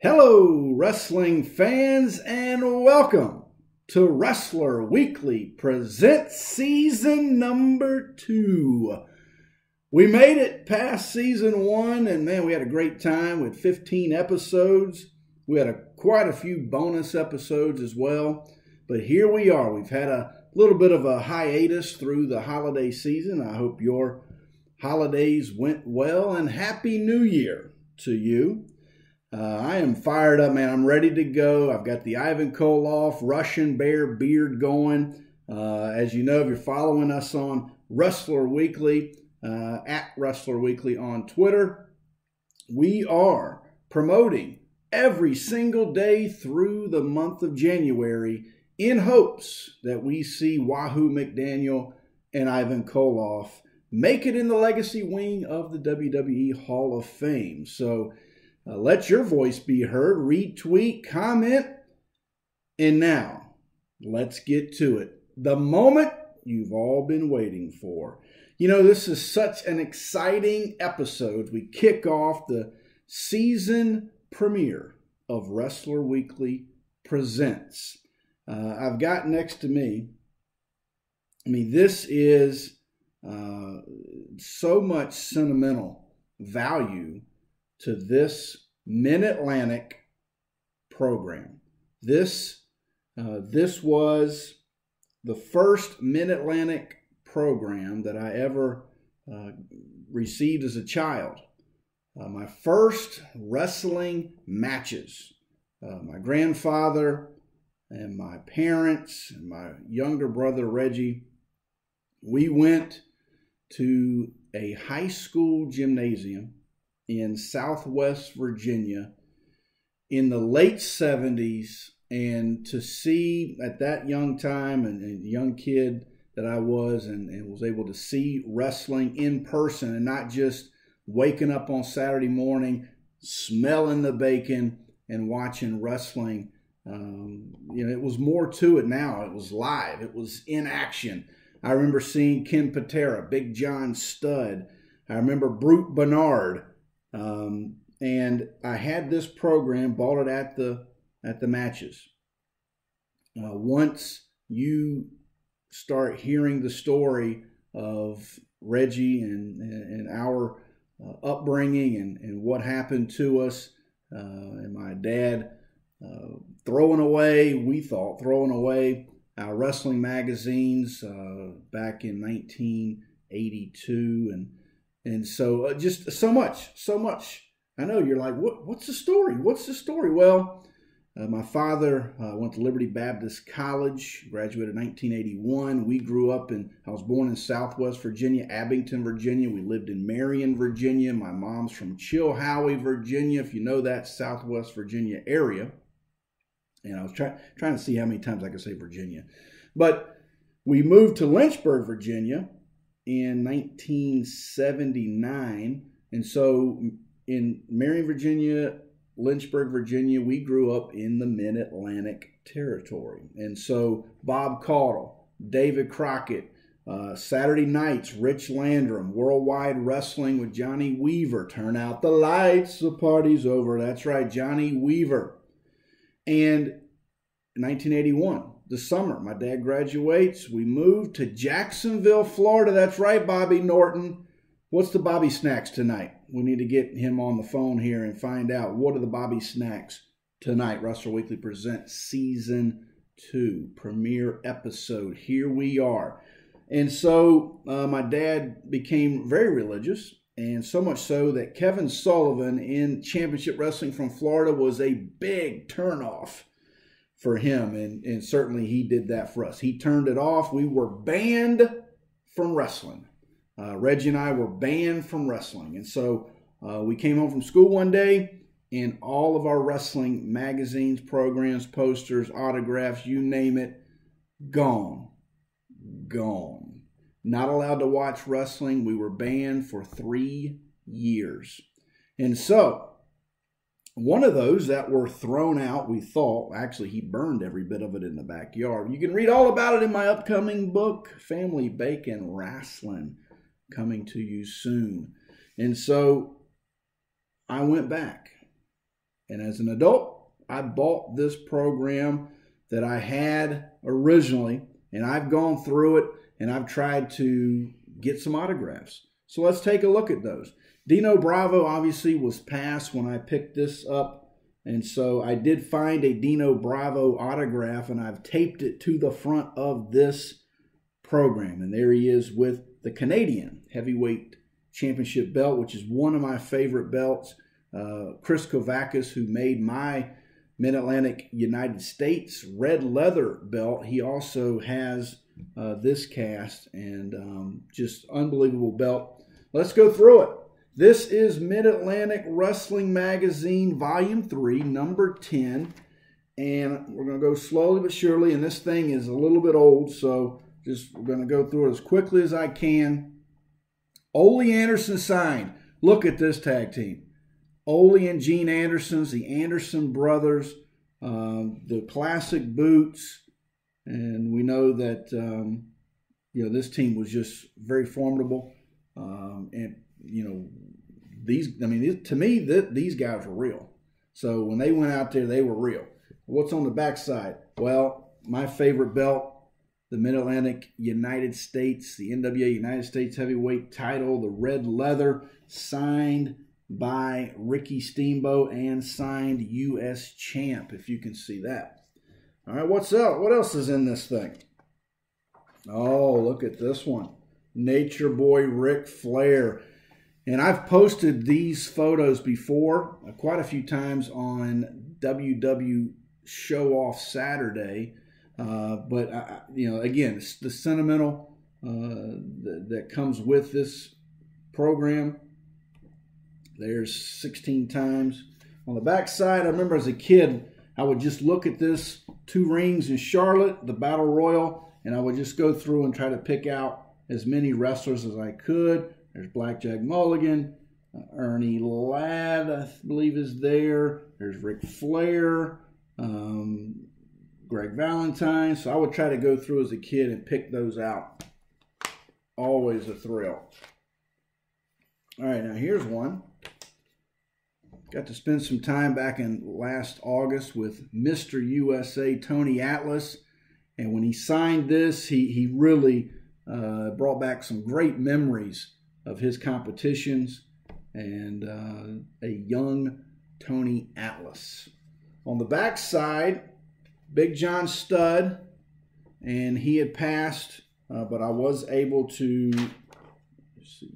Hello, wrestling fans, and welcome to Wrestler Weekly Presents Season number 2. We made it past Season 1, and man, we had a great time with 15 episodes. We had quite a few bonus episodes as well, but here we are. We've had a little bit of a hiatus through the holiday season. I hope your holidays went well, and Happy New Year to you. I am fired up, man. I'm ready to go. I've got the Ivan Koloff Russian Bear beard going. As you know, if you're following us on Wrestler Weekly, at Wrestler Weekly on Twitter, we are promoting every single day through the month of January in hopes that we see Wahoo McDaniel and Ivan Koloff make it in the legacy wing of the WWE Hall of Fame. So let your voice be heard, retweet, comment, and now let's get to it. The moment you've all been waiting for. You know, this is such an exciting episode. We kick off the season premiere of Wrestler Weekly Presents. I've got next to me, this is so much sentimental value to this Mid-Atlantic program. This was the first Mid-Atlantic program that I ever received as a child. My first wrestling matches. My grandfather and my parents and my younger brother Reggie, we went to a high school gymnasium in Southwest Virginia in the late 70s, and to see at that young time and young kid that I was and was able to see wrestling in person and not just waking up on Saturday morning, smelling the bacon and watching wrestling. It was more to it now. It was live. It was in action. I remember seeing Ken Patera, Big John Studd. I remember Brute Bernard. And I had this program, bought it at the matches. Once you start hearing the story of Reggie and our upbringing and what happened to us, and my dad throwing away our wrestling magazines back in 1982, and so just so much. I know you're like, what's the story? What's the story? Well, my father went to Liberty Baptist College, graduated in 1981. We grew up I was born in Southwest Virginia, Abington, Virginia. We lived in Marion, Virginia. My mom's from Chilhowie, Virginia, if you know that Southwest Virginia area. And I was trying to see how many times I could say Virginia. But we moved to Lynchburg, Virginia in 1979. And so in Marion, Virginia, Lynchburg, Virginia, we grew up in the Mid-Atlantic territory. And so Bob Caudle, David Crockett, Saturday nights, Rich Landrum, Worldwide Wrestling with Johnny Weaver. Turn out the lights, the party's over. That's right, Johnny Weaver. And in 1981, the summer, my dad graduates. We moved to Jacksonville, Florida. That's right, Bobby Norton. What's the Bobby Snacks tonight? We need to get him on the phone here and find out what are the Bobby Snacks tonight. Wrestler Weekly Presents Season 2, premiere episode. Here we are. And so my dad became very religious, and so much so that Kevin Sullivan in Championship Wrestling from Florida was a big turnoff for him, and certainly he did that for us. He turned it off. We were banned from wrestling. Reggie and I were banned from wrestling. And so we came home from school one day, and all of our wrestling magazines, programs, posters, autographs, you name it, gone. Not allowed to watch wrestling. We were banned for 3 years. And so one of those that were thrown out, we thought, actually he burned every bit of it in the backyard. You can read all about it in my upcoming book, Family Bacon Wrestling, coming to you soon. And so I went back And as an adult, I bought this program that I had originally, and I've gone through it, and I've tried to get some autographs. So let's take a look at those. Dino Bravo obviously was passed when I picked this up, and so I did find a Dino Bravo autograph, and I've taped it to the front of this program. And there he is with the Canadian Heavyweight Championship belt, which is one of my favorite belts. Chris Kovakis, who made my Mid-Atlantic United States red leather belt, he also has this cast, and just unbelievable belt. Let's go through it. This is Mid-Atlantic Wrestling Magazine, Volume 3, number 10. And we're going to go slowly but surely. And this thing is a little bit old, so we're going to go through it as quickly as I can. Ole Anderson signed. Look at this tag team. Ole and Gene Andersons, the Anderson brothers, the classic boots. And we know that, this team was just very formidable. To me, these guys were real. So when they went out there, they were real. What's on the backside? Well, my favorite belt, the Mid-Atlantic United States, the NWA United States Heavyweight title, the red leather, signed by Ricky Steamboat and signed U.S. Champ, if you can see that. All right, what's up? What else is in this thing? Oh, look at this one. Nature Boy Ric Flair. And I've posted these photos before quite a few times on WW Show Off Saturday. Again, it's the sentimental that comes with this program. There's 16 times. On the back side, I remember as a kid, I would just look at this 2 rings in Charlotte, the Battle Royal, and I would just go through and try to pick out as many wrestlers as I could. There's Blackjack Mulligan, Ernie Ladd, I believe, is there. There's Ric Flair, Greg Valentine. So I would try to go through as a kid and pick those out. Always a thrill. All right, now here's one. Got to spend some time back in last August with Mr. USA, Tony Atlas. And when he signed this, he really brought back some great memories of his competitions and a young Tony Atlas. On the back side, Big John Studd, and he had passed, but I was able to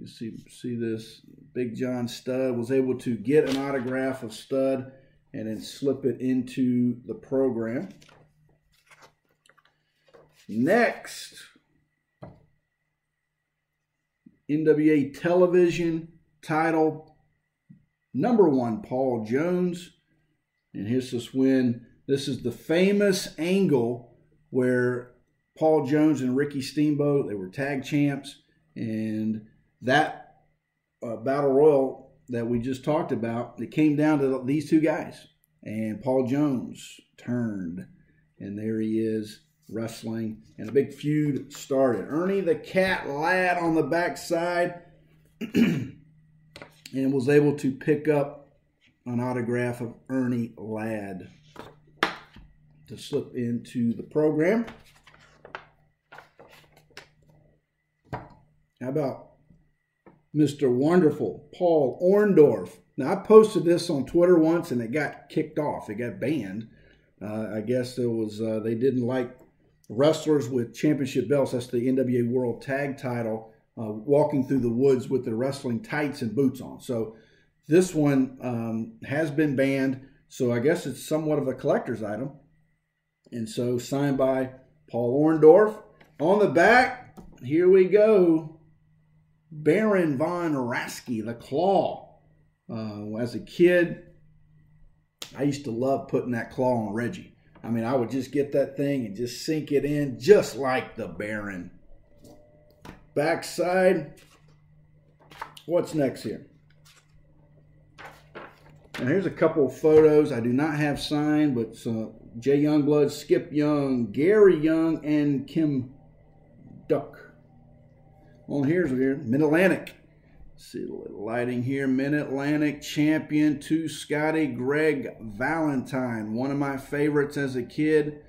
see this. Big John Studd was able to get an autograph of Studd and then slip it into the program. Next, NWA television title, #1 Paul Jones. And here's this win. This is the famous angle where Paul Jones and Ricky Steamboat, they were tag champs. And that Battle Royal that we just talked about, it came down to these 2 guys. And Paul Jones turned. And there he is, wrestling, and a big feud started. Ernie the Cat Ladd on the backside and was able to pick up an autograph of Ernie Ladd to slip into the program. How about Mr. Wonderful Paul Orndorff? Now, I posted this on Twitter once and it got kicked off. It got banned. I guess there was they didn't like wrestlers with championship belts. That's the NWA World Tag Title, walking through the woods with the wrestling tights and boots on. So this one has been banned. So I guess it's somewhat of a collector's item. And so signed by Paul Orndorff. On the back, here we go. Baron von Raschke, the Claw. As a kid, I used to love putting that claw on Reggie. I mean, I would just get that thing and just sink it in just like the Baron. Backside. What's next here? And here's a couple of photos I do not have signed, but Jay Youngblood, Skip Young, Gary Young, and Kim Duck. Well, here's Mid-Atlantic. see the little lighting here. Mid-Atlantic champion to Scottie, Greg Valentine. One of my favorites as a kid.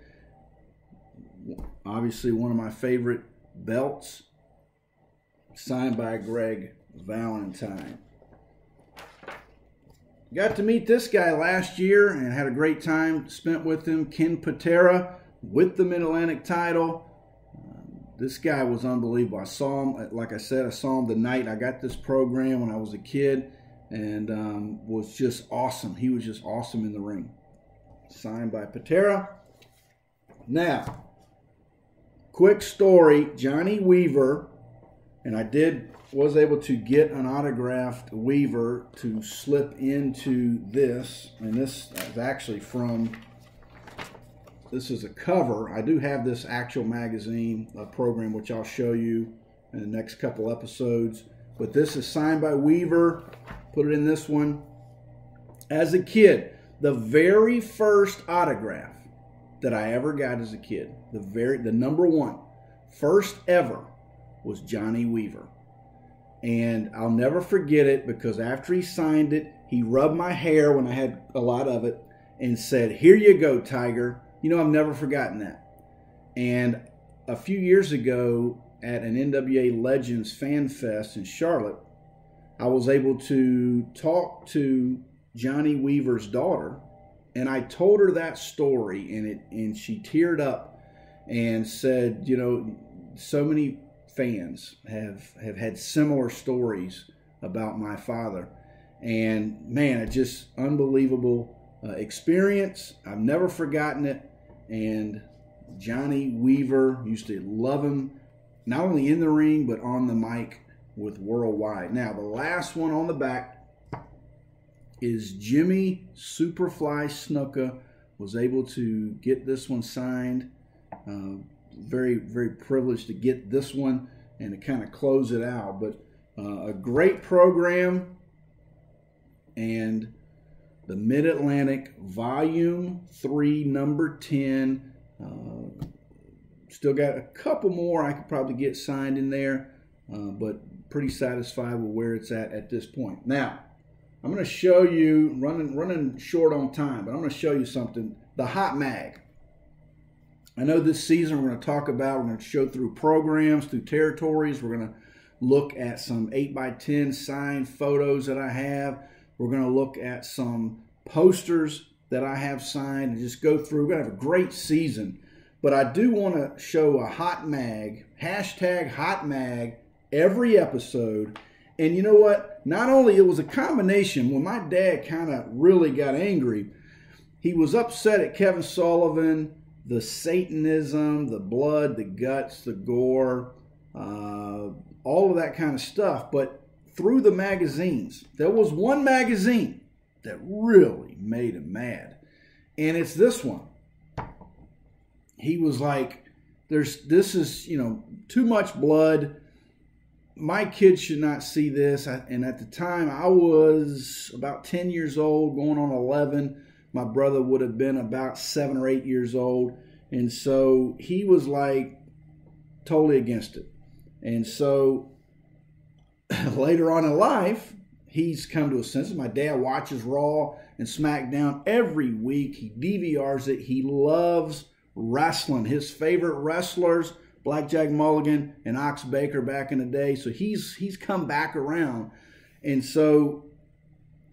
Obviously one of my favorite belts. Signed by Greg Valentine. Got to meet this guy last year and had a great time spent with him. Ken Patera with the Mid-Atlantic title. This guy was unbelievable. I saw him, like I said, I saw him the night I got this program when I was a kid, and was just awesome. He was just awesome in the ring. Signed by Patera. Now, quick story, Johnny Weaver, and I was able to get an autographed Weaver to slip into this, and this is actually from... This is a cover. I do have this actual magazine program, which I'll show you in the next couple episodes. But this is signed by Weaver. Put it in this one. As a kid, the very first autograph that I ever got as a kid, the number one, first ever, was Johnny Weaver. And I'll never forget it because after he signed it, he rubbed my hair when I had a lot of it and said, "Here you go, Tiger." You know, I've never forgotten that. And a few years ago at an NWA Legends Fan Fest in Charlotte, I was able to talk to Johnny Weaver's daughter, and I told her that story, and she teared up and said, you know, so many fans have had similar stories about my father. And man, it's just unbelievable experience. I've never forgotten it. And Johnny Weaver, used to love him, not only in the ring, but on the mic with Worldwide. Now, the last one on the back is Jimmy Superfly Snuka. Was able to get this one signed. Very, very privileged to get this one and to kind of close it out. But a great program. And the Mid-Atlantic Volume 3, number 10. Still got a couple more I could probably get signed in there, but pretty satisfied with where it's at this point. Now, I'm going to show you, running short on time, but I'm going to show you something. The Hot Mag. I know this season we're going to talk about, we're going to show through programs, through territories. We're going to look at some 8x10 signed photos that I have. We're going to look at some posters that I have signed and just go through. We're going to have a great season. But I do want to show a Hot Mag, hashtag Hot Mag, every episode. And you know what? Not only it was a combination, when my dad kind of really got angry, he was upset at Kevin Sullivan, the Satanism, the blood, the guts, the gore, all of that kind of stuff. But through the magazines, there was one magazine that really made him mad. And it's this one. He was like, this is, you know, too much blood. My kids should not see this. And at the time, I was about 10 years old, going on 11. My brother would have been about 7 or 8 years old. And so he was like totally against it. And so later on in life, he's come to a sense. My dad watches Raw and SmackDown every week. He DVRs it. He loves wrestling. His favorite wrestlers, Blackjack Mulligan and Ox Baker back in the day. So he's come back around. And so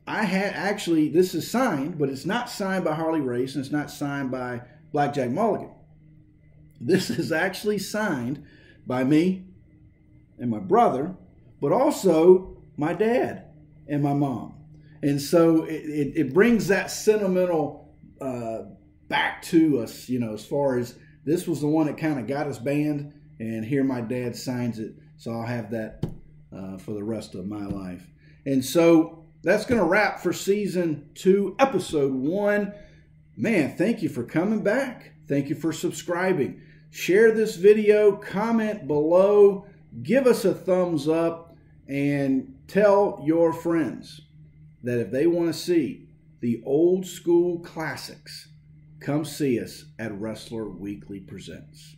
I had actually, this is signed, but it's not signed by Harley Race and it's not signed by Blackjack Mulligan. This is actually signed by me and my brother, but also my dad and my mom. And so it brings that sentimental back to us, you know, as far as this was the one that kind of got us banned, and here my dad signs it. So I'll have that for the rest of my life. And so that's going to wrap for Season 2, Episode 1. Man, thank you for coming back. Thank you for subscribing. Share this video, comment below, give us a thumbs up, and tell your friends that if they want to see the old school classics, come see us at Wrestler Weekly Presents.